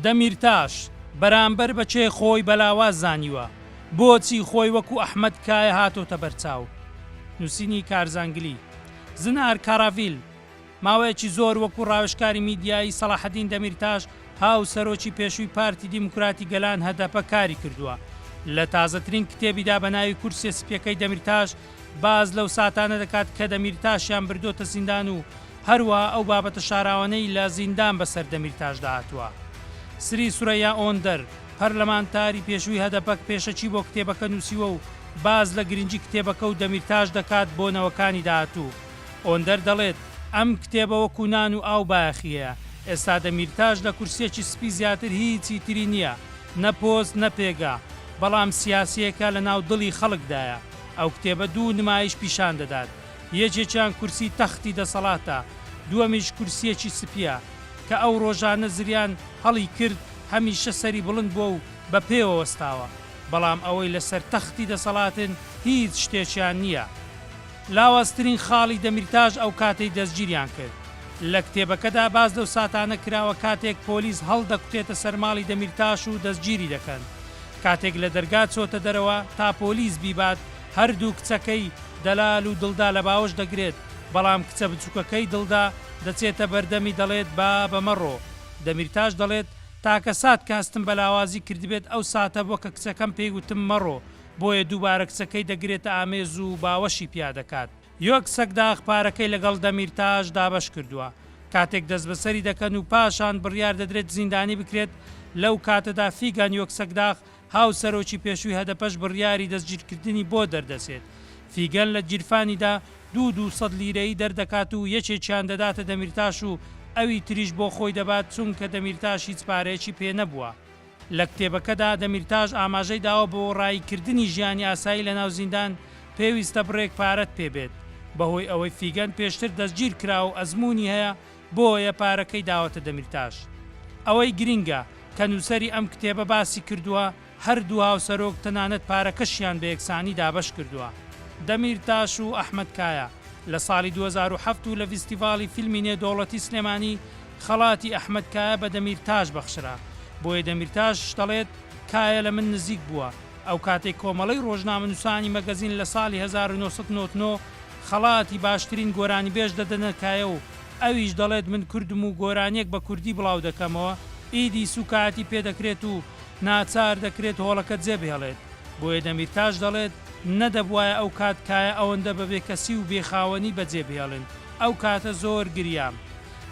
دەمیرتاش بەرامبەر بەچێ خۆی بەلاواز زانیوە بۆچی خۆی وەکو ئەحمەد کایە هاتۆتە بەرچاو. نووسینی کارزانگلی زنار کاراڤیل ماوەیەکی زۆر وەکو ڕاوێژکاری میدیایی سەلاحەدین دەمیرتاش هاو سەرۆکی پێشووی پارتی دیموکراتی گەلان هەدەپە کاری کردووە. لە تازەترین کتێبیدا بە ناوی کورسێ سپیەکەی دەمیرتاش باز لەو ساتانە دەکات کە دەمیرتاشیان بردۆتە زیندان و هەروە ئەو بابەتە شاراوانەی لە زیندان بەسەر دەمیرتاشدا هاتووە. سری سورەیا ئۆندەر پەرلەمانتاری پێشووی هەدەپەک پێشەچی بۆ کتێبەکە نووسیوە و باز لە گرنگی کتێبەکە و دەمیرتاش دەکات بۆ نەوەکانی داهاتوو. ئۆندەر دەڵێت ئەم کتێبە وەکو نان و ئاو باەخیەیە. ئێستا دەمیرتاش لە کورسێکی سپی زیاتر هیچی تری نییە، نە پۆست نە پێگا، بەڵام سیاسیەکە لە ناو دڵی خەڵکدایە. ئەو کتێبە دوو نمایش پیشان دەدات، یەکێکیان کورسی تەختی دەسەڵاتە، دووەمیش کورسیەکی سپیە کە ئەو ڕۆژانە زریان هەڵی کرد هەمیشە سەری بڵند بووە و بە پێوە وەستاوە، بەڵام ئەوەی لەسەر تەختی دەسەڵاتن هیچ شتێکیان نییە. لاوازترین خاڵی دەمیرتاش ئەو کاتەی دەستگیریان کرد. لە کتێبەکەدا باز لەو ساتانە کراوە کاتێک پۆلیس هەڵدەکوتێتە سەرماڵی دەمیرتاش و دەستگیری دەکەن. کاتێک لە دەرگا چۆتە دەرەوە تا پۆلیس بیبات هەردوو کچەکەی دەلال و دڵدا لە باوەش دەگرێت، بەڵام کچە بچووکەکەی دڵدا دەچێتە بەردەمی دەڵێت با بەمەڕۆ. دەمیرتاش دەڵێت تاکە سات کاستم بەلاوازی کردبێت ئەو ساتە بۆ کە کچەکەم پێی وتم مەڕۆ، بۆیە دووبارە کچەکەی دەگرێتە ئامێز و باوەشی پیا دەکات. یۆک سەگداغ پارەکەی لەگەڵ دەمیرتاش دابەش کردووە. کاتێک دەست بەسەری دەکەن و پاشان بڕیار دەدرێت زیندانی بکرێت، لەو کاتەدا فیگان یۆک سەگداغ هاو سەرۆکی پێشووی هەدەپەش بڕیاری دەستگیرکردنی بۆ دەردەسێت. فیگەن لە گیرفانیدا 200 لیرەی دەردەکات و یەکێکیان دەداتە دەمیرتاش و ئەوی تریش بۆ خۆی دەبات چونکە دەمیرتاش هیچ پارەیەکی پێ نەبووە. لە کتێبەکەدا دەمیرتاش ئاماژەی داوە بۆ ڕایکردنی ژیانی ئاسایی لە ناو زیندان پێویستە بڕێک پارەت پێبێت، بەهۆی ئەوەی فیگەن پێشتر دەستگیر کرا و ئەزمموی هەیە بۆیە پارەکەی داوەتە دەمیرتاش. ئەوەی گرینگە کە نووسەری ئەم کتێبە باسی کردووە هەردوو هاوسەرۆک تەنانەت پارەکەشیان بە یەکسانی دابەش کردووە. دەمیرتاش و ئەحمەد کایە لە ساڵی 2007 و لە فیستیڤاڵی فیلمی نێودەوڵەتی سلێمانی خەڵاتی ئەحمەد کایە بە دەمیرتاش بەخشرا، بۆیە دەمیرتاش دەڵێت کایە لە من نزیک بووە. ئەو کاتێک کۆمەڵی ڕۆژنامەنووسانی مەگەزین لە ساڵی 1999 خەڵاتی باشترین گۆرانی بێژ دەدەنە کایە و ئەویش دەڵێت من کوردم و گۆرانیەک بە کوردی بڵاو دەکەمەوە، ئیدی سوکاتی پێدەکرێت و ناچار دەکرێت هۆڵەکە جێبهێڵێت. بۆیە دەمیرتاش دەڵێت نەدەبوایە ئەو کات کایە ئەوەندە بەبێ کەسی و بێخاوەنی بەجێبهێڵن، ئەو کاتە زۆر گریام.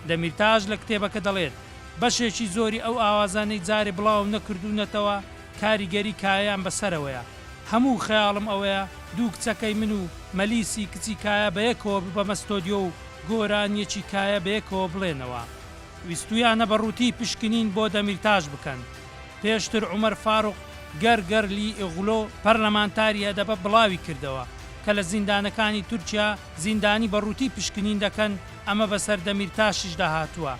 دەمیرتاش لە کتێبەکە دەڵێت بەشێکی زۆری ئەو ئاوازانەی جارێ بڵاو نەکردوونەتەوە کاریگەری کایەیان بەسەرەوەیە. هەموو خەیاڵم ئەوەیە دوو کچەکەی من و مەلیسی کچی کایە بەیەکەوە بمە ستۆدیۆ و گۆرانیەکی کایە بەیەکەوە بڵێنەوە. ویستویانە بەڕووتی پشکنین بۆ دەمیرتاش بکەن. پێشتر عومەر فاروق گەرگەرلی ئیغلۆ پەرلەمانتاری هەدەپە بڵاوی کردەوە کە لە زیندانەکانی تورکیا زیندانی بەڕووتی پشکنین دەکەن، ئەمە بەسەر دەمیرتاشش داهاتووە.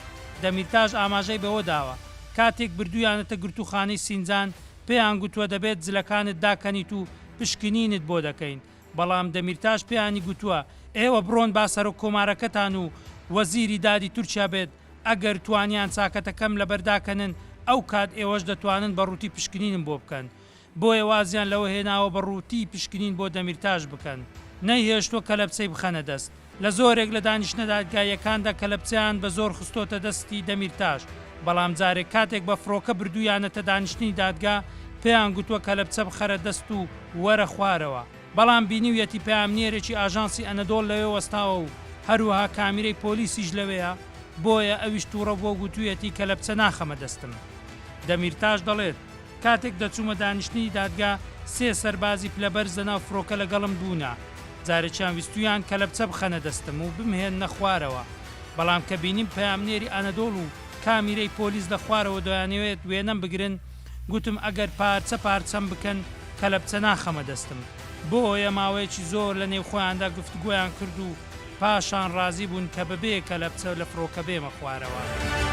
دەمیرتاش ئاماژەی بەوە داوە کاتێک بردویانەتە گرتوخانەی سینجان پێیان گوتووە دەبێت جلەکانت داکەنیت و پشکنینت بۆ دەکەین، بەڵام دەمیرتاش پێیانی گوتووە ئێوە بڕۆن با سەرۆک کۆمارەکەتان و وەزیری دادی تورکیا بێت، ئەگەر توانیان چاکەتەکەم لەبەرداکەنن ئەو کات ئێوەش دەتوانن بەڕووتی پشکنینم بۆ بکەن. بۆیە وازیان لەوە هێناوە بەڕووتی پشکنین بۆ دەمیرتاش بکەن، نەیهێشتوە کەلەپچەی بخەنە دەست. لە زۆرێک لە دانیشتە دادگایەکاندا کەلەپچیان بە زۆر خستۆتە دەستی دەمیرتاش، بەڵام جارێک کاتێک بە فڕۆکە بردویانەتە دانیشتنی دادگا پێیان گوتووە کەلەپچە بخەرە دەست و وەرە خوارەوە، بەڵام بینیویەتی پامنێرێکی ئاژانسی ئەنەدۆڵ لەوێ وەستاوە و هەروەها کامیرەی پۆلیسیش لەوەیە، بۆیە ئەویش تووڕە بۆ گوتوویەتی کەلەپچە ناخەمە دەستم. دەمیرتاش دەڵێت کاتێک دەچوومە دانیشتنی دادگا 3 سەربازی پلەبەرزە ناو فڕۆکە لەگەڵم بوونا، جارێکیان ویستویان کەلەپچە بخەنە دەستم و بمهێن نەخوارەوە، بەڵام کە بینیم پامنێری ئەنەدۆڵ و کامیرەی پۆلیس لە خوارەوە دەیانەوێت وێنەم بگرن، گوتم ئەگەر پارچەم بکەن کەلەپچە ناخەمە دەستم. بۆیە ماوەیەکی زۆر لە نێو خۆیاندا گفتگویان کرد و پاشان ڕازی بوون کە بەبێ کەلەپچە لە فڕۆکە بێمە خوارەوە.